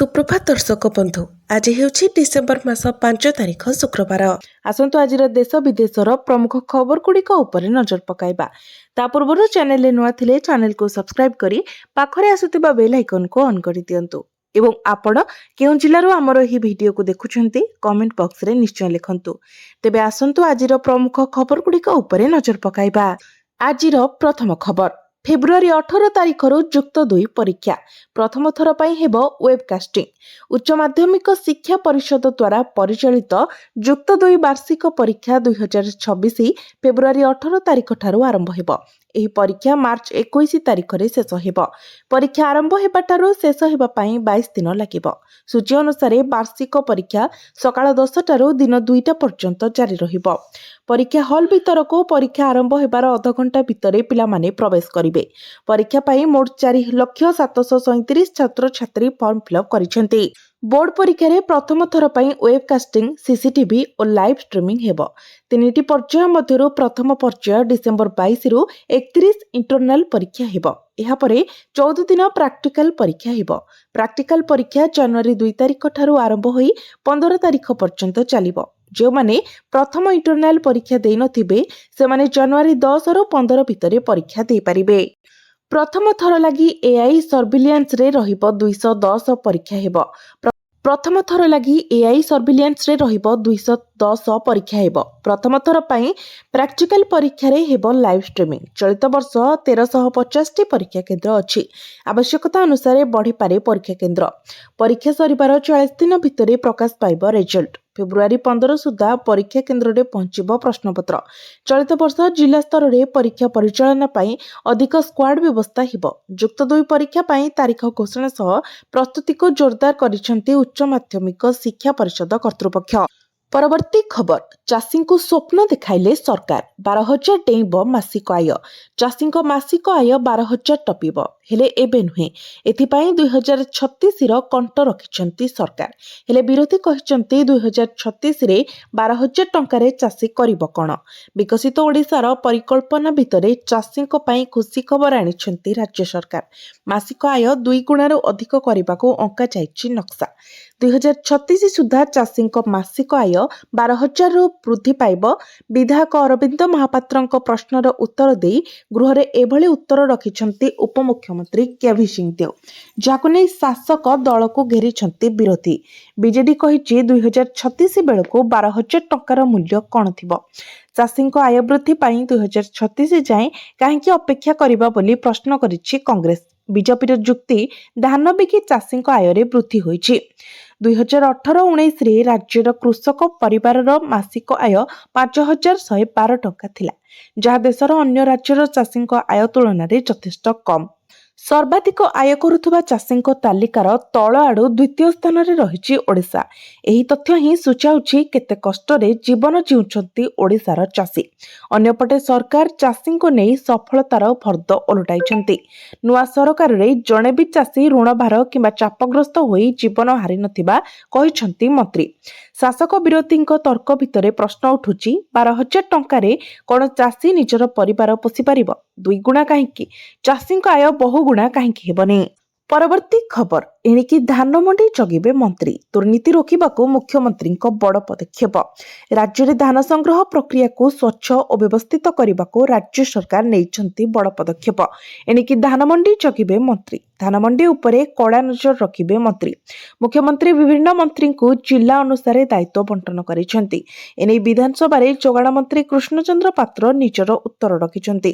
सुप्रभात दर्शक बंधु आज हेउछि डिसेम्बर मास 5 तारिख शुक्रवार। आसंतु आजिर देश विदेशर प्रमुख खबर गुड़िक उपरे नजर पकाइबा। ता पूर्व चैनल नुआ थिले चैनल को सब्सक्राइब करी पाखरे आसुतिबा बेल आइकन को ऑन करि दियंतु एवं आपण केउ जिल्लारो हमर एही वीडियो को देखुछन्ती कमेंट बॉक्स रे निश्चय लिखंतु। तेबे आसंतु आजिर प्रमुख खबर गुड़िक उपरे नजर पकाइबा। आजिर प्रथम खबर फेब्रुआरी 18 तारिखर जुक्त 2 परीक्षा प्रथम थर पर हेब वेबकास्टिंग। उच्च माध्यमिक शिक्षा परिषद द्वारा परिचालित जुक्त 2 वार्षिक परीक्षा 2026 फेब्रुआरी 18 तारिख ठारू आरंभ हेब। एही परीक्षा मार्च 21 तारिख रे शेष हेब। परीक्षा आरंभ हेबाटारू शेष हेबा पई 22 दिन लागिब। सूची अनुसार वार्षिक परीक्षा सकाळ 10 टारू दिन 2टा पर्यंत जारी रहिब। परीक्षा हॉल भीतर को परीक्षा आरंभ हेबार अध घंटा भितर पिलामाने प्रवेश करिवे। परीक्षा पाई मोट 4,0737 छात्र छात्री फॉर्म फिलअप करिसेंती। बोर्ड परीक्षा रे प्रथम थर पई वेबकास्टिंग सीसीटीवी और लाइव स्ट्रीमिंग हेब। तीनिटी पर्याय मध्यरु प्रथम पर्याय डिसेम्बर 22 रु 31 इंटरनल परीक्षा हेब। एहा परे 14 दिन प्रैक्टिकल परीक्षा हेब। प्रैक्टिकल परीक्षा जनवरी 2 तारिख ठारू आरंभ होई 15 तारिख पर्यंत चलिबो। जो माने प्रथम इंटरनल परीक्षा देई नथिबे से माने जनवरी 10 रु 15 भितरे परीक्षा देई परिबे। प्रथम थर लगी एआई सर्विलियंस रे रहिबो 210 परीक्षा हेब। प्रथम थर लगी एआई सर्विलियंस रे रहिबो 210 परीक्षा हेब। प्रथम थर पई प्रैक्टिकल परीक्षा रे हेब लाइव स्ट्रीमिंग। चलित वर्ष 1350 टी परीक्षा केंद्र अछि। आवश्यकता अनुसार बढ़ी पारे परीक्षा केंद्र। परीक्षा सरिबार 40 दिन भितरे प्रकाश पाइबो रिजल्ट। फेब्रुआरी 15 सुधा परीक्षा केंद्र रे पहुंचिबो प्रश्नपत्र। चलित वर्ष जिला स्तर रे परीक्षा परिचालन पई अधिक स्क्वाड व्यवस्था हेब। जुक्त 2 परीक्षा पई तारीख घोषणा सह प्रस्तुति को जोरदार करिसेंती उच्च माध्यमिक शिक्षा परिषद कर्तृपक्ष। परवर्ती खबर चाषी को स्वप्न देखाइले सरकार 12,000 डेइब मासिक आय। चाषी को मासिक आय 12,000 टपिब हेले एबे नुहे। एथिपाई 2036 रो कंट रखिछंती सरकार। हेले विरोधी कहिछंती 2036 रे 12,000 टंका रे चाषी करिबो कोन। विकसित ओडिसार परिकल्पना भितरे चाषी को पई खुशी खबर आनिछंती राज्य सरकार। मासिक आय 2 गुणारो अधिक करिबाको अंका जाइछि नक्शा। 2036 सुधा चाषी को मासिक आय 12,000 रु वृद्धि पाइब। विधायक अरविंद महापात्रଙ୍କ प्रश्नर उत्तर देई गृह रे एभली उत्तर रखिछंती उपमुख्यमंत्री केवी सिंह देव, जाको नै शासक दल को घेरिछंती विरोधी। बीजेडी कहिछि 2036 बेलको 12,000 टंकार मूल्य कोन थिबो। चाषी आय वृद्धि पाई 2036 जाए काहेकि अपेक्षा करिबा बोली प्रश्न करिछि कांग्रेस। बीजेपीर जुक्ति धान बिकी चाषी आय रे वृद्धि होइछि। 2018-19 रे राज्यर कृषक परिवारर मासिक आय 5,112 टंका थिला, जहा देशर अन्य राज्यर चाषी आय तुलन रे यथेष्ट कम। सर्वाधिक आय करुथुबा चाषी तालिकार तल आड़ू द्वितीय स्थान रे रहिछि ओडिशा। एही तथ्य ही सूचाउछि केते कष्टरे जीवन जीउछंती ओडिशार चाषी। अन्यपटे सरकार चाषी को नै सफलतार फर्द ओलटाइछंती। नुआ सरकार रे जणे भी चाषी ऋणभार किंबा चापग्रस्त होई जीवन हारि नथिबा कहिछंती मंत्री। शासक विरोधीଙ୍କ तर्क भितरे प्रश्न उठुछि 12,000 टंका रे कोन चाषी निजर परिवार पोषि परिबो। 2 गुणा काहेकि चाषी आय बहु गुणा काहेकि हेबनी। परवर्ती खबर एणिकी धान मंडी जगिबे मंत्री। दुर्नीति रोकिबाकू मुख्यमंत्री बड़ पदक्षेप। राज्य रे धान संग्रह प्रक्रिया को स्वच्छ और व्यवस्थित करने राज्य सरकार नेइछंती बड़ पदक्षेप। एणिकी धान मंडी जगिबे मंत्री। धान मंडी उपरे कड़ा नजर रखिबे मंत्री। मुख्यमंत्री विभिन्न मंत्री को जिला अनुसार दायित्व बंटन करिसेंती। एने विधानसभा रे जोगाण मंत्री कृष्णचंद्र पात्र निजर उत्तर रखिसेंती।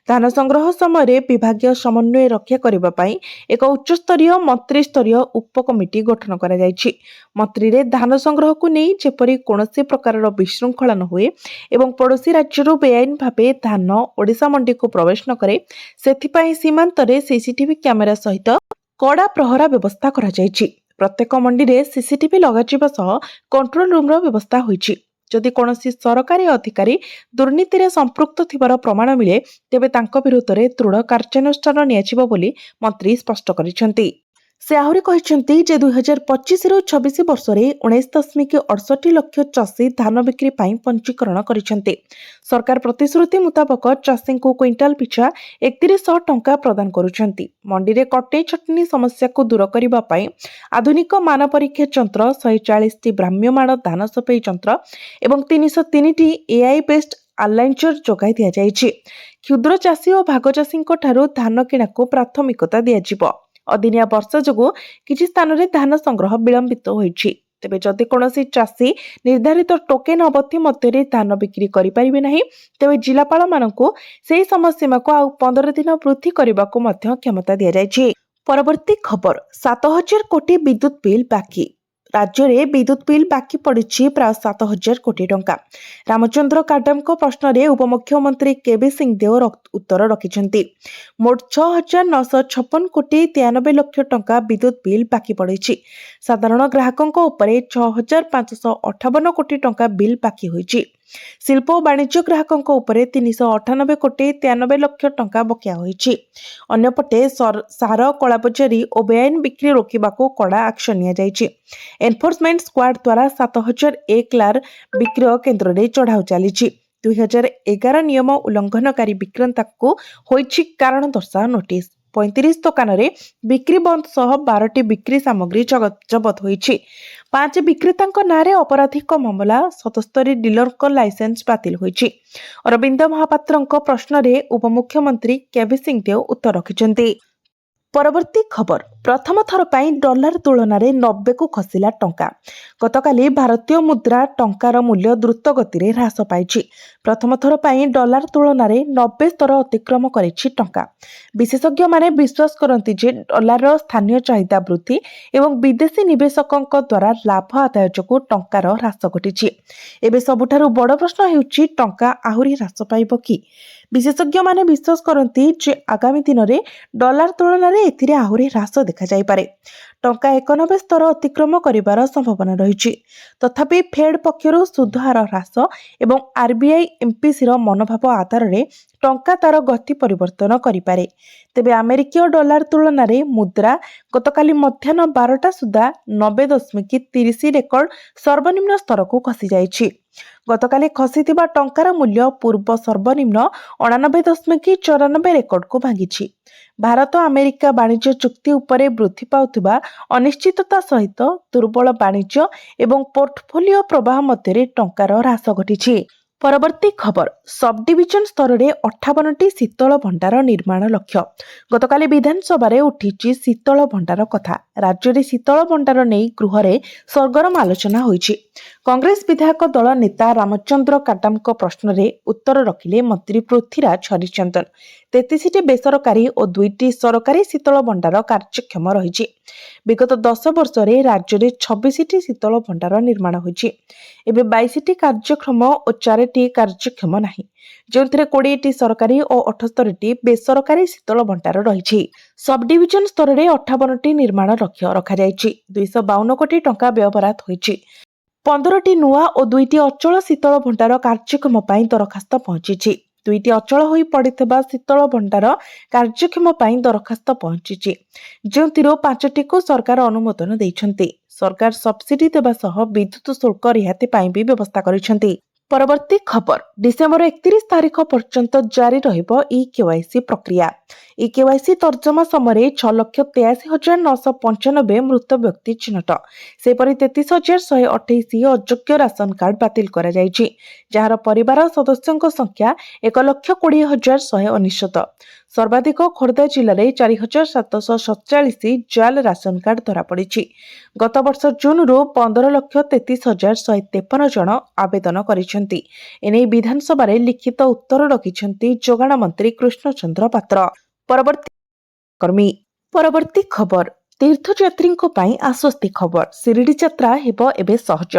धान संग्रह समय विभागीय समन्वय रक्षा करबा पई एक उच्च स्तरीय मंत्री स्तरीय उप कमिटी गठन करा जायछि। मंत्री रे धान संग्रह को नहीं जेपरी कोनोसी प्रकारर विशृंखला न हुए एवं पड़ोसी राज्यरू बेआईन भावे धान ओडिशा मंडी को प्रवेश न करे सेथिपाई सीमांत रे सीसीटीवी कैमेरा सहित कड़ा प्रहरा व्यवस्था करा जायछि। प्रत्येक मंडी रे सीसीटीवी लगाजिबा सह कंट्रोल रूम रो व्यवस्था होइछि। जदि कोनोसी सरकारी अधिकारी दुर्नीति रे संपृक्त थिबार प्रमाण मिले तेबे तांको विरुद्ध रे दृढ़ कार्यानुष्ठान नियाजिबो बोली मंत्री स्पष्ट करिसेंती। ସେ ଆହୁରି କହିଛନ୍ତି ଯେ 2025-26 ବର୍ଷରେ 19.68 ଲକ୍ଷ ଚାଷୀ ଧାନ ବିକ୍ରି ପାଇଁ ପଞ୍ଜୀକରଣ କରିଛନ୍ତି। ସରକାର ପ୍ରତିଶ୍ରୁତି ମୁତାବକ ଚାଷୀଙ୍କୁ କ୍ୱିଣ୍ଟାଲ ପିଛା 3100 ଟଙ୍କା ପ୍ରଦାନ କରୁଛନ୍ତି। ମଣ୍ଡିରେ କଟେଇ ଛଟନୀ ସମସ୍ୟାକୁ ଦୂର କରିବା ପାଇଁ ଆଧୁନିକ ମାନ ପରୀକ୍ଷା ଯନ୍ତ୍ର, 140ଟି ଭ୍ରାମ୍ୟମାଣ ଧାନ ସଫେଇ ଯନ୍ତ୍ର ଏବଂ 303ଟି ଏଆଇ ବେସ୍ଡ ଆଲାଇଞ୍ଚର ଯୋଗାଇ ଦିଆଯାଇଛି। କ୍ଷୁଦ୍ର ଚାଷୀ ଓ ଭାଗ ଚାଷୀଙ୍କ ଠାରୁ ଧାନ କିଣାକୁ ପ୍ରାଥମିକତା ଦିଆଯିବ। ଅଦିନିଆ ବର୍ଷା ଯୋଗୁଁ କିଛି ସ୍ଥାନରେ ଧାନ ସଂଗ୍ରହ ବିଳମ୍ବିତ ହୋଇଛି। ତେବେ ଯଦି କୌଣସି ଚାଷୀ ନିର୍ଦ୍ଧାରିତ ଟୋକେନ ଅବଧି ମଧ୍ୟରେ ଧାନ ବିକ୍ରି କରିପାରିବେ ନାହିଁ, ତେବେ ଜିଲ୍ଲାପାଳମାନଙ୍କୁ ସେହି ସମୟ ସୀମାକୁ ଆଉ 15 ଦିନ ବୃଦ୍ଧି କରିବାକୁ ମଧ୍ୟ କ୍ଷମତା ଦିଆଯାଇଛି। ପରବର୍ତ୍ତୀ ଖବର, 7,000 କୋଟି ବିଦ୍ୟୁତ ବିଲ୍ ବାକି। ରାଜ୍ୟରେ ବିଦ୍ୟୁତ ବିଲ୍ ବାକି ପଡ଼ିଛି ପ୍ରାୟ 7,000 କୋଟି ଟଙ୍କା। ରାମଚନ୍ଦ୍ର କାଡାମଙ୍କ ପ୍ରଶ୍ନରେ ଉପମୁଖ୍ୟମନ୍ତ୍ରୀ କେବି ସିଂହଦେଓ ଉତ୍ତର ରଖିଛନ୍ତି। ମୋଟ 6,956 କୋଟି 93 ଲକ୍ଷ ଟଙ୍କା ବିଦ୍ୟୁତ ବିଲ୍ ବାକି ପଡ଼ିଛି। ସାଧାରଣ ଗ୍ରାହକଙ୍କ ଉପରେ 6,558 କୋଟି ଟଙ୍କା ବିଲ୍ ବାକି ହୋଇଛି। ଶିଳ୍ପ ଓ ବାଣିଜ୍ୟ ଗ୍ରାହକଙ୍କ ଉପରେ 398 କୋଟି 93 ଲକ୍ଷ ଟଙ୍କା ବକେୟା ହୋଇଛି। ଅନ୍ୟପଟେ ସାର କଳାବଜାରୀ ଓ ବେଆଇନ ବିକ୍ରି ରୋକିବାକୁ କଡ଼ା ଆକ୍ସନ ନିଆଯାଇଛି। ଏନଫୋର୍ସମେଣ୍ଟ ସ୍କ୍ୱାଡ୍ ଦ୍ୱାରା 7,001 ଲାର ବିକ୍ରୟ କେନ୍ଦ୍ରରେ ଚଢ଼ାଉ ଚାଲିଛି। 2011 ନିୟମ ଉଲ୍ଲଂଘନକାରୀ ବିକ୍ରେତାଙ୍କୁ ହୋଇଛି କାରଣ ଦର୍ଶାଅ ନୋଟିସ୍। 35 ଦୋକାନରେ ବିକ୍ରି ବନ୍ଦ ସହ 12ଟି ବିକ୍ରି ସାମଗ୍ରୀ ଜବତ ହୋଇଛି। 5 ବିକ୍ରେତାଙ୍କ ନାଁରେ ଅପରାଧିକ ମାମଲା, 77 ଡିଲରଙ୍କ ଲାଇସେନ୍ସ ବାତିଲ ହୋଇଛି। ଅରବିନ୍ଦ ମହାପାତ୍ରଙ୍କ ପ୍ରଶ୍ନରେ ଉପମୁଖ୍ୟମନ୍ତ୍ରୀ କେବି ସିଂହଦେଓ ଉତ୍ତର ରଖିଛନ୍ତି। ପରବର୍ତ୍ତୀ ଖବର, ପ୍ରଥମ ଥର ପାଇଁ ଡଲାର ତୁଳନାରେ 90କୁ ଖସିଲା ଟଙ୍କା। ଗତକାଲି ଭାରତୀୟ ମୁଦ୍ରା ଟଙ୍କାର ମୂଲ୍ୟ ଦ୍ରୁତ ଗତିରେ ହ୍ରାସ ପାଇଛି। ପ୍ରଥମ ଥର ପାଇଁ ଡଲାର ତୁଳନାରେ 90 ସ୍ତର ଅତିକ୍ରମ କରିଛି ଟଙ୍କା। ବିଶେଷଜ୍ଞମାନେ ବିଶ୍ୱାସ କରନ୍ତି ଯେ ଡଲାରର ସ୍ଥାନୀୟ ଚାହିଦା ବୃଦ୍ଧି ଏବଂ ବିଦେଶୀ ନିବେଶକଙ୍କ ଦ୍ୱାରା ଲାଭ ଆଦାୟ ଯୋଗୁଁ ଟଙ୍କାର ହ୍ରାସ ଘଟିଛି। ଏବେ ସବୁଠାରୁ ବଡ଼ ପ୍ରଶ୍ନ ହେଉଛି ଟଙ୍କା ଆହୁରି ହ୍ରାସ ପାଇବ କି? ବିଶେଷଜ୍ଞମାନେ ବିଶ୍ୱାସ କରନ୍ତି ଯେ ଆଗାମୀ ଦିନରେ ଡଲାର ତୁଳନାରେ ଏଥିରେ ଆହୁରି ହ୍ରାସ ଦେଖାଯାଇପାରେ। ଟଙ୍କା 91 ସ୍ତର ଅତିକ୍ରମ କରିବାର ସମ୍ଭାବନା ରହିଛି। ତଥାପି ଫେଡ୍ ପକ୍ଷରୁ ସୁଧ ହାର ହ୍ରାସ ଏବଂ ଆରବିଆଇ ଏମ୍ପିସିର ମନୋଭାବ ଆଧାରରେ ଟଙ୍କା ତାର ଗତି ପରିବର୍ତ୍ତନ କରିପାରେ। ତେବେ ଆମେରିକୀୟ ଡଲାର ତୁଳନାରେ ମୁଦ୍ରା ଗତକାଲି ମଧ୍ୟାହ୍ନ 12ଟା ସୁଦ୍ଧା 90.30 ରେକର୍ଡ ସର୍ବନିମ୍ନ ସ୍ତରକୁ ଖସିଯାଇଛି। ଗତକାଲି ଖସିଥିବା ଟଙ୍କାର ମୂଲ୍ୟ ପୂର୍ବ ସର୍ବନିମ୍ନ 89.94 ରେକର୍ଡକୁ ଭାଙ୍ଗିଛି। ଭାରତ ଆମେରିକା ବାଣିଜ୍ୟ ଚୁକ୍ତି ଉପରେ ବୃଦ୍ଧି ପାଉଥିବା ଅନିଶ୍ଚିତତା ସହିତ ଦୁର୍ବଳ ବାଣିଜ୍ୟ ଏବଂ ପୋର୍ଟଫୋଲିଓ ପ୍ରବାହ ମଧ୍ୟରେ ଟଙ୍କାର ହ୍ରାସ ଘଟିଛି। ପରବର୍ତ୍ତୀ ଖବର, ସବ୍ ଡିଭିଜନ ସ୍ତରରେ 58ଟି ଶୀତଳ ଭଣ୍ଡାର ନିର୍ମାଣ ଲକ୍ଷ୍ୟ। ଗତକାଲି ବିଧାନସଭାରେ ଉଠିଛି ଶୀତଳ ଭଣ୍ଡାର କଥା। ରାଜ୍ୟରେ ଶୀତଳ ଭଣ୍ଡାର ନେଇ ଗୃହରେ ସରଗରମ ଆଲୋଚନା ହୋଇଛି। କଂଗ୍ରେସ ବିଧାୟକ ଦଳ ନେତା ରାମଚନ୍ଦ୍ର କାଡାମଙ୍କ ପ୍ରଶ୍ନରେ ଉତ୍ତର ରଖିଲେ ମନ୍ତ୍ରୀ ପୃଥ୍ୱୀରାଜ ହରିଚନ୍ଦନ। 33ଟି ବେସରକାରୀ ଓ 2ଟି ସରକାରୀ ଶୀତଳ ଭଣ୍ଡାର କାର୍ଯ୍ୟକ୍ଷମ ରହିଛି। ବିଗତ 10 ବର୍ଷରେ ରାଜ୍ୟରେ 26ଟି ଶୀତଳ ଭଣ୍ଡାର ନିର୍ମାଣ ହୋଇଛି। ଏବେ 22ଟି କାର୍ଯ୍ୟକ୍ଷମ ଓ 4ଟି କାର୍ଯ୍ୟକ୍ଷମ ନାହିଁ, ଯେଉଁଥିରେ 20ଟି ସରକାରୀ ଓ 78ଟି ବେସରକାରୀ ଶୀତଳ ଭଣ୍ଡାର ରହିଛି। ସବ୍ ଡିଭିଜନ ସ୍ତରରେ 58ଟି ନିର୍ମାଣ ଲକ୍ଷ୍ୟ ରଖାଯାଇଛି। 252 କୋଟି ଟଙ୍କା ବ୍ୟୟବରାଦ ହୋଇଛି। 15ଟି ନୂଆ ଓ 2ଟି ଅଚଳ ଶୀତଳ ଭଣ୍ଡାର କାର୍ଯ୍ୟକ୍ଷମ ପାଇଁ ଦରଖାସ୍ତ ପହଞ୍ଚିଛି। 2ଟି ଅଚଳ ହୋଇ ପଡ଼ିଥିବା ଶୀତଳ ଭଣ୍ଡାର କାର୍ଯ୍ୟକ୍ଷମ ପାଇଁ ଦରଖାସ୍ତ ପହଞ୍ଚିଛି, ଯେଉଁଥିରୁ 5ଟିକୁ ସରକାର ଅନୁମୋଦନ ଦେଇଛନ୍ତି। ସରକାର ସବସିଡି ଦେବା ସହ ବିଦ୍ୟୁତ ଶୁଳ୍କ ରିହାତି ପାଇଁ ବି ବ୍ୟବସ୍ଥା କରିଛନ୍ତି। ପରବର୍ତ୍ତୀ ଖବର, ଡିସେମ୍ବର 31 ତାରିଖ ପର୍ଯ୍ୟନ୍ତ ଜାରି ରହିବ ଇ-କେୱାଇସି ପ୍ରକ୍ରିୟା। ଇ-କେୱାଇସି ତର୍ଜମା ସମୟରେ 6,83,995 ମୃତ ବ୍ୟକ୍ତି ଚିହ୍ନଟ। ସେହିପରି 33,128 ଅଯୋଗ୍ୟ ରାସନ କାର୍ଡ ବାତିଲ କରାଯାଇଛି, ଯାହାର ପରିବାର ସଦସ୍ୟଙ୍କ ସଂଖ୍ୟା 1,20,199। ସର୍ବାଧିକ ଖୋର୍ଦ୍ଧା ଜିଲ୍ଲାରେ 4,747 ଜାଲ ରାସନ କାର୍ଡ ଧରାପଡ଼ିଛି। ଗତବର୍ଷ ଜୁନରୁ 15,33,153 ଜଣ ଆବେଦନ କରିଛନ୍ତି। ଏନେଇ ବିଧାନସଭାରେ ଲିଖିତ ଉତ୍ତର ରଖିଛନ୍ତି ଯୋଗାଣ ମନ୍ତ୍ରୀ କୃଷ୍ଣଚନ୍ଦ୍ର ପାତ୍ର। ପରବର୍ତ୍ତୀ ଖବର, ତୀର୍ଥଯାତ୍ରୀଙ୍କ ପାଇଁ ଆଶ୍ୱସ୍ତି ଖବର। ଶିରିଡି ଯାତ୍ରା ହେବ ଏବେ ସହଜ।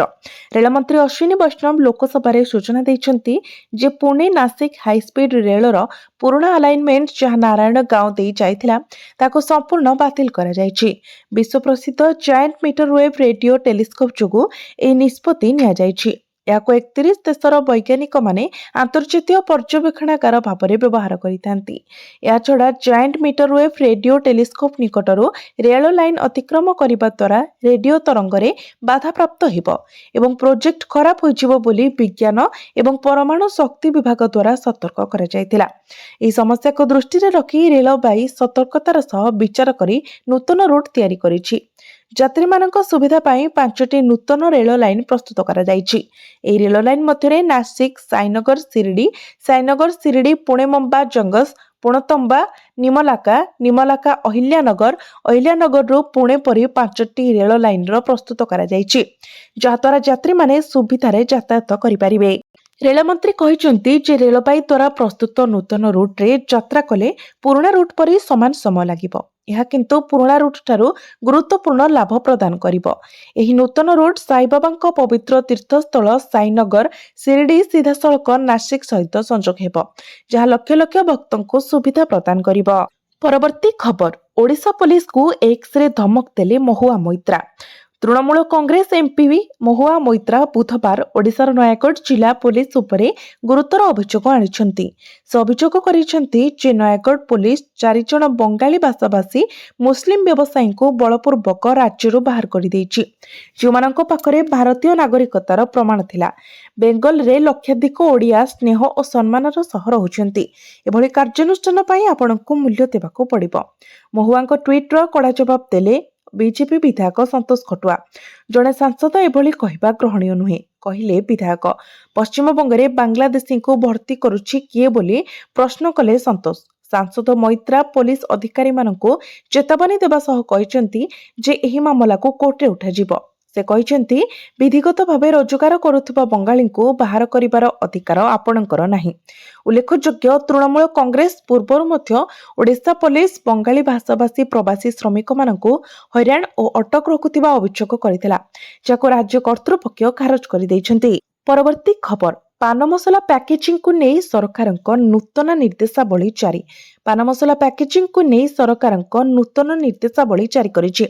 ରେଳମନ୍ତ୍ରୀ ଅଶ୍ୱିନୀ ବୈଷ୍ଣବ ଲୋକସଭାରେ ସୂଚନା ଦେଇଛନ୍ତି ଯେ ପୁଣେ ନାସିକ ହାଇସ୍ପିଡ୍ ରେଳର ପୁରୁଣା ଆଲାଇନମେଣ୍ଟ ଯାହା ନାରାୟଣ ଗାଁଓ ଦେଇ ଯାଇଥିଲା, ତାକୁ ସମ୍ପୂର୍ଣ୍ଣ ବାତିଲ କରାଯାଇଛି। ବିଶ୍ୱ ପ୍ରସିଦ୍ଧ ଜାଏଣ୍ଟ ମିଟରୱେଭ୍ ରେଡିଓ ଟେଲିସ୍କୋପ ଯୋଗୁଁ ଏହି ନିଷ୍ପତ୍ତି ନିଆଯାଇଛି। ଏହାକୁ 31 ଦେଶର ବୈଜ୍ଞାନିକମାନେ ଆନ୍ତର୍ଜାତୀୟ ପର୍ଯ୍ୟବେକ୍ଷଣାଗାର ଭାବରେ ବ୍ୟବହାର କରିଥାନ୍ତି। ଏହାଛଡ଼ା ଜାଏଣ୍ଟ ମିଟରୱେଭ୍ ରେଡିଓ ଟେଲିସ୍କୋପ୍ ନିକଟରୁ ରେଳ ଲାଇନ୍ ଅତିକ୍ରମ କରିବା ଦ୍ୱାରା ରେଡିଓ ତରଙ୍ଗରେ ବାଧାପ୍ରାପ୍ତ ହେବ ଏବଂ ପ୍ରୋଜେକ୍ଟ ଖରାପ ହୋଇଯିବ ବୋଲି ବିଜ୍ଞାନ ଏବଂ ପରମାଣୁ ଶକ୍ତି ବିଭାଗ ଦ୍ୱାରା ସତର୍କ କରାଯାଇଥିଲା। ଏହି ସମସ୍ୟାକୁ ଦୃଷ୍ଟିରେ ରଖି ରେଳବାଇ ସତର୍କତାର ସହ ବିଚାର କରି ନୂତନ ରୁଟ୍ ତିଆରି କରିଛି। ଯାତ୍ରୀମାନଙ୍କ ସୁବିଧା ପାଇଁ 5ଟି ନୂତନ ରେଳ ଲାଇନ୍ ପ୍ରସ୍ତୁତ କରାଯାଇଛି। ଏହି ରେଳ ଲାଇନ୍ ମଧ୍ୟରେ ନାସିକ, ସାଇନଗର ଶିରିଡି, ପୁଣେ ମୁମ୍ବା ଜଙ୍ଗସ୍, ପୁଣତମ୍ବା ନିମଲାକା ଅହିଲ୍ୟାନଗରରୁ ପୁଣେ ପରି 5ଟି ରେଳ ଲାଇନ୍ର ପ୍ରସ୍ତୁତ କରାଯାଇଛି, ଯାହାଦ୍ୱାରା ଯାତ୍ରୀମାନେ ସୁବିଧାରେ ଯାତାୟାତ କରିପାରିବେ। ରେଳମନ୍ତ୍ରୀ କହିଛନ୍ତି ଯେ ରେଳବାଇ ଦ୍ୱାରା ପ୍ରସ୍ତୁତ ନୂତନ ରୁଟ୍ରେ ଯାତ୍ରା କଲେ ପୁରୁଣା ରୁଟ୍ ପରି ସମାନ ସମୟ ଲାଗିବ। ଏହା କିନ୍ତୁ ପୁରୁଣା ରୁଟ୍ ଠାରୁ ଗୁରୁତ୍ୱପୂର୍ଣ୍ଣ ଲାଭ ପ୍ରଦାନ କରିବ। ଏହି ନୂତନ ରୁଟ୍ ସାଇବାବାଙ୍କ ପବିତ୍ର ତୀର୍ଥସ୍ଥଳ ସାଇନଗର ଶିରିଡି ସିଧାସଳଖ ନାସିକ ସହିତ ସଂଯୋଗ ହେବ, ଯାହା ଲକ୍ଷ ଲକ୍ଷ ଭକ୍ତଙ୍କୁ ସୁବିଧା ପ୍ରଦାନ କରିବ। ପରବର୍ତ୍ତୀ ଖବର, ଓଡ଼ିଶା ପୋଲିସକୁ ଏକ୍ସରେ ଧମକ ଦେଲେ ମହୁଆ ମୋଇତ୍ରା। ତୃଣମୂଳ କଂଗ୍ରେସ ଏମ୍ପି ମହୁଆ ମୋଇତ୍ରା ବୁଧବାର ଓଡ଼ିଶାର ନୟାଗଡ଼ ଜିଲ୍ଲା ପୋଲିସ ଉପରେ ଗୁରୁତର ଅଭିଯୋଗ ଆଣିଛନ୍ତି। ସେ ଅଭିଯୋଗ କରିଛନ୍ତି ଯେ ନୟାଗଡ଼ ପୋଲିସ 4 ଜଣ ବଙ୍ଗାଳୀ ଭାଷାଭାଷୀ ମୁସଲିମ ବ୍ୟବସାୟୀଙ୍କୁ ବଳପୂର୍ବକ ରାଜ୍ୟରୁ ବାହାର କରିଦେଇଛି, ଯେଉଁମାନଙ୍କ ପାଖରେ ଭାରତୀୟ ନାଗରିକତାର ପ୍ରମାଣ ଥିଲା। ବେଙ୍ଗଲରେ ଲକ୍ଷାଧିକ ଓଡ଼ିଆ ସ୍ନେହ ଓ ସମ୍ମାନର ସହ ରହୁଛନ୍ତି। ଏଭଳି କାର୍ଯ୍ୟାନୁଷ୍ଠାନ ପାଇଁ ଆପଣଙ୍କୁ ମୂଲ୍ୟ ଦେବାକୁ ପଡ଼ିବ। ମହୁଆଙ୍କ ଟ୍ୱିଟ୍ର କଡ଼ା ଜବାବ ଦେଲେ ବିଜେପି ବିଧାୟକ ସନ୍ତୋଷ ଖଟୁଆ। ଜଣେ ସାଂସଦ ଏଭଳି କହିବା ଗ୍ରହଣୀୟ ନୁହେଁ, କହିଲେ ବିଧାୟକ। ପଶ୍ଚିମବଙ୍ଗରେ ବାଂଲାଦେଶୀଙ୍କୁ ଭର୍ତ୍ତି କରୁଛି କିଏ ବୋଲି ପ୍ରଶ୍ନ କଲେ ସନ୍ତୋଷ। ସାଂସଦ ମୋଇତ୍ରା ପୋଲିସ ଅଧିକାରୀମାନଙ୍କୁ ଚେତାବନୀ ଦେବା ସହ କହିଛନ୍ତି ଯେ ଏହି ମାମଲାକୁ କୋର୍ଟରେ ଉଠାଯିବ। ସେ କହିଛନ୍ତି, ବିଧିଗତ ଭାବେ ରୋଜଗାର କରୁଥିବା ବଙ୍ଗାଳୀଙ୍କୁ ବାହାର କରିବାର ଅଧିକାର ଆପଣଙ୍କର ନାହିଁ। ଉଲ୍ଲେଖଯୋଗ୍ୟ, ତୃଣମୂଳ କଂଗ୍ରେସ ପୂର୍ବରୁ ମଧ୍ୟ ଓଡ଼ିଶା ପୋଲିସ ବଙ୍ଗାଳୀ ଭାଷାଭାଷୀ ପ୍ରବାସୀ ଶ୍ରମିକମାନଙ୍କୁ ହଇରାଣ ଓ ଅଟକ ରଖୁଥିବା ଅଭିଯୋଗ କରିଥିଲା, ଯାହାକୁ ରାଜ୍ୟ କର୍ତ୍ତୃପକ୍ଷ ଖାରଜ କରିଦେଇଛନ୍ତି। ପରବର୍ତ୍ତୀ ଖବର, ପାନ ମସଲା ପ୍ୟାକେଜିଂକୁ ନେଇ ସରକାରଙ୍କ ନୂତନ ନିର୍ଦ୍ଦେଶାବଳୀ ଜାରି। ପାନ ମସଲା ପ୍ୟାକେଜିଂକୁ ନେଇ ସରକାରଙ୍କ ନୂତନ ନିର୍ଦ୍ଦେଶାବଳୀ ଜାରି କରିଛି।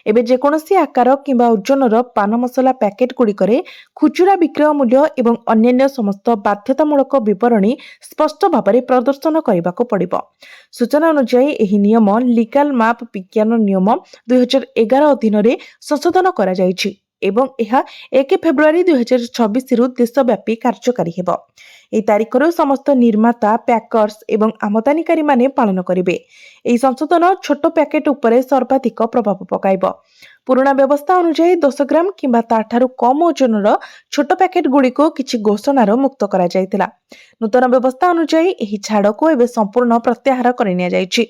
ଏବେ ଯେକୌଣସି ଆକାର କିମ୍ବା ଓଜନର ପାନ ମସଲା ପ୍ୟାକେଟ ଗୁଡ଼ିକରେ ଖୁଚୁରା ବିକ୍ରୟ ମୂଲ୍ୟ ଏବଂ ଅନ୍ୟାନ୍ୟ ସମସ୍ତ ବାଧ୍ୟତାମୂଳକ ବିବରଣୀ ସ୍ପଷ୍ଟ ଭାବରେ ପ୍ରଦର୍ଶନ କରିବାକୁ ପଡ଼ିବ। ସୂଚନା ଅନୁଯାୟୀ ଏହି ନିୟମ ଲିଗାଲ ମାପ ବିଜ୍ଞାନ ନିୟମ 2011 ଅଧୀନରେ ସଂଶୋଧନ କରାଯାଇଛି ଏବଂ ଏହା 1 ଫେବୃଆରୀ 2026ରୁ ଦେଶବ୍ୟାପୀ କାର୍ଯ୍ୟକାରୀ ହେବ। ଏହି ତାରିଖରୁ ସମସ୍ତ ନିର୍ମାତା, ପ୍ୟାକର୍ସ ଏବଂ ଆମଦାନୀକାରୀମାନେ ପାଳନ କରିବେ। ଏହି ସଂଶୋଧନ ଛୋଟ ପ୍ୟାକେଟ ଉପରେ ସର୍ବାଧିକ ପ୍ରଭାବ ପକାଇବ। ପୁରୁଣା ବ୍ୟବସ୍ଥା ଅନୁଯାୟୀ 10 ଗ୍ରାମ କିମ୍ବା ତାଠାରୁ କମ୍ ଓଜନର ଛୋଟ ପ୍ୟାକେଟ ଗୁଡ଼ିକୁ କିଛି ଘୋଷଣାର ମୁକ୍ତ କରାଯାଇଥିଲା। ନୂତନ ବ୍ୟବସ୍ଥା ଅନୁଯାୟୀ ଏହି ଛାଡ଼କୁ ଏବେ ସମ୍ପୂର୍ଣ୍ଣ ପ୍ରତ୍ୟାହାର କରିନିଆଯାଇଛି।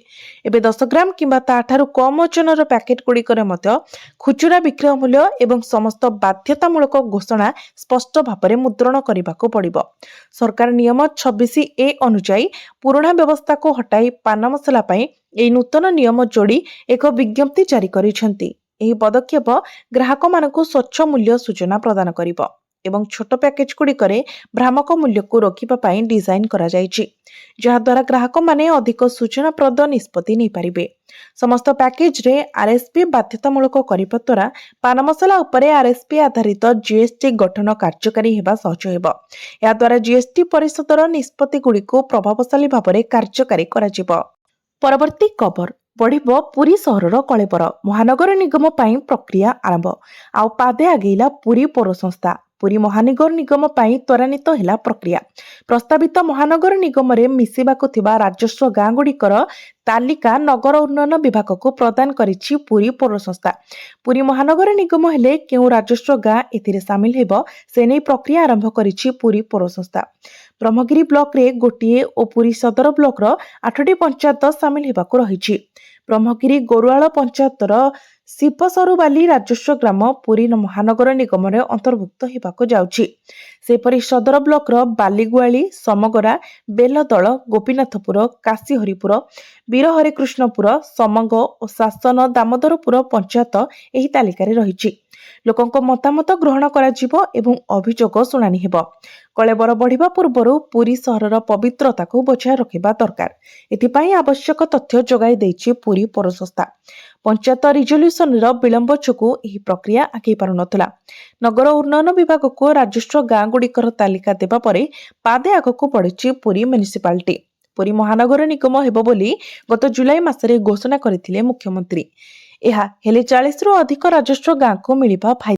ଏବେ 10 ଗ୍ରାମ କିମ୍ବା ତାଠାରୁ କମ୍ ଓଜନର ପ୍ୟାକେଟ ଗୁଡ଼ିକରେ ମଧ୍ୟ ଖୁଚୁରା ବିକ୍ରୟ ମୂଲ୍ୟ ଏବଂ ସମସ୍ତ ବାଧ୍ୟତାମୂଳକ ଘୋଷଣା ସ୍ପଷ୍ଟ ଭାବରେ ମୁଦ୍ରଣ କରିବାକୁ ପଡ଼ିବ। ସରକାର ନିୟମ 26A ଅନୁଯାୟୀ ପୁରୁଣା ବ୍ୟବସ୍ଥାକୁ ହଟାଇ ପାନ ମସଲା ପାଇଁ ଏହି ନୂତନ ନିୟମ ଯୋଡ଼ି ଏକ ବିଜ୍ଞପ୍ତି ଜାରି କରିଛନ୍ତି। ଏହି ପଦକ୍ଷେପ ଗ୍ରାହକମାନଙ୍କୁ ସ୍ୱଚ୍ଛ ମୂଲ୍ୟ ସୂଚନା ପ୍ରଦାନ କରିବ ଏବଂ ଛୋଟ ପ୍ୟାକେଜ ଗୁଡ଼ିକରେ ଭ୍ରାମକ ମୂଲ୍ୟକୁ ରୋକିବା ପାଇଁ ଡିଜାଇନ୍ କରାଯାଇଛି, ଯାହାଦ୍ୱାରା ଗ୍ରାହକମାନେ ଅଧିକ ସୂଚନାପ୍ରଦ ନିଷ୍ପତ୍ତି ନେଇପାରିବେ। ସମସ୍ତ ପ୍ୟାକେଜରେ RSP ବାଧ୍ୟତାମୂଳକ କରିବା ଦ୍ୱାରା ପାନ ମସଲା ଉପରେ RSP ଆଧାରିତ GST ଗଠନ କାର୍ଯ୍ୟକାରୀ ହେବା ସହଜ ହେବ। ଏହାଦ୍ୱାରା GST ପରିଷଦର ନିଷ୍ପତ୍ତିଗୁଡ଼ିକୁ ପ୍ରଭାବଶାଳୀ ଭାବରେ କାର୍ଯ୍ୟକାରୀ କରାଯିବ। ପରବର୍ତ୍ତୀ ଖବର, ବଢ଼ିବ ପୁରୀ ସହରର କଳେବର। ମହାନଗର ନିଗମ ପାଇଁ ପ୍ରକ୍ରିୟା ଆରମ୍ଭ। ଆଉ ପାଦେ ଆଗେଇଲା ପୁରୀ ପୌର ସଂସ୍ଥା। ପୁରୀ ମହାନଗର ନିଗମ ପାଇଁ ତ୍ୱରାନ୍ୱିତ ହେଲା ପ୍ରକ୍ରିୟା। ପ୍ରସ୍ତାବିତ ମହାନଗର ନିଗମରେ ମିଶିବାକୁ ଥିବା ରାଜସ୍ୱ ଗାଁଗୁଡ଼ିକର ତାଲିକା ନଗର ଉନ୍ନୟନ ବିଭାଗକୁ ପ୍ରଦାନ କରିଛି ପୁରୀ ପୌର ସଂସ୍ଥା। ପୁରୀ ମହାନଗର ନିଗମ ହେଲେ କେଉଁ ରାଜସ୍ୱ ଗାଁ ଏଥିରେ ସାମିଲ ହେବ, ସେ ନେଇ ପ୍ରକ୍ରିୟା ଆରମ୍ଭ କରିଛି ପୁରୀ ପୌର ସଂସ୍ଥା। ବ୍ରହ୍ମଗିରି ବ୍ଲକରେ 1 ଓ ପୁରୀ ସଦର ବ୍ଲକର 8ଟି ପଞ୍ଚାୟତ ସାମିଲ ହେବାକୁ ରହିଛି। ବ୍ରହ୍ମଗିରି ଗୋରୁଆଳ ପଞ୍ଚାୟତର ଶିବସରୁବାଲି ରାଜସ୍ୱ ଗ୍ରାମ ପୁରୀ ମହାନଗର ନିଗମରେ ଅନ୍ତର୍ଭୁକ୍ତ ହେବାକୁ ଯାଉଛି। ସେହିପରି ସଦର ବ୍ଲକର ବାଲିଗୁଆଳି, ସମଗରା, ବେଲଦଳ, ଗୋପୀନାଥପୁର, କାଶୀହରିପୁର, ବୀରହରିକୃଷ୍ଣପୁର, ସମଙ୍ଗ ଓ ଶାସନ ଦାମୋଦରପୁର ପଞ୍ଚାୟତ ଏହି ତାଲିକାରେ ରହିଛି। ଲୋକଙ୍କ ମତାମତ ଗ୍ରହଣ କରାଯିବ ଏବଂ ଅଭିଯୋଗ ଶୁଣାଣି ହେବ। କଳେବର ବଢ଼ିବା ପୂର୍ବରୁ ପୁରୀ ସହରର ପବିତ୍ରତାକୁ ବଜାୟ ରଖିବା ଦରକାର। ଏଥିପାଇଁ ଆବଶ୍ୟକ ତଥ୍ୟ ଯୋଗାଇ ଦେଇଛି ପୁରୀ ପୌର ସଂସ୍ଥା। ପଞ୍ଚାୟତ ରିଜଲ୍ୟୁସନର ବିଳମ୍ବ ଯୋଗୁଁ ଏହି ପ୍ରକ୍ରିୟା ଆଗେଇ ପାରୁନଥିଲା। ନଗର ଉନ୍ନୟନ ବିଭାଗକୁ ରାଜସ୍ୱ ଗାଁଗୁଡ଼ିକର ତାଲିକା ଦେବା ପରେ ପାଦେ ଆଗକୁ ବଢ଼ିଛି ପୁରୀ ମ୍ୟୁନିସିପାଲିଟି। ପୁରୀ ମହାନଗର ନିଗମ ହେବ ବୋଲି ଗତ ଜୁଲାଇ ମାସରେ ଘୋଷଣା କରିଥିଲେ ମୁଖ୍ୟମନ୍ତ୍ରୀ। ଏହା ହେଲେ 40ରୁ ଅଧିକ ରାଜସ୍ୱ ଗାଁକୁ ମିଳିବା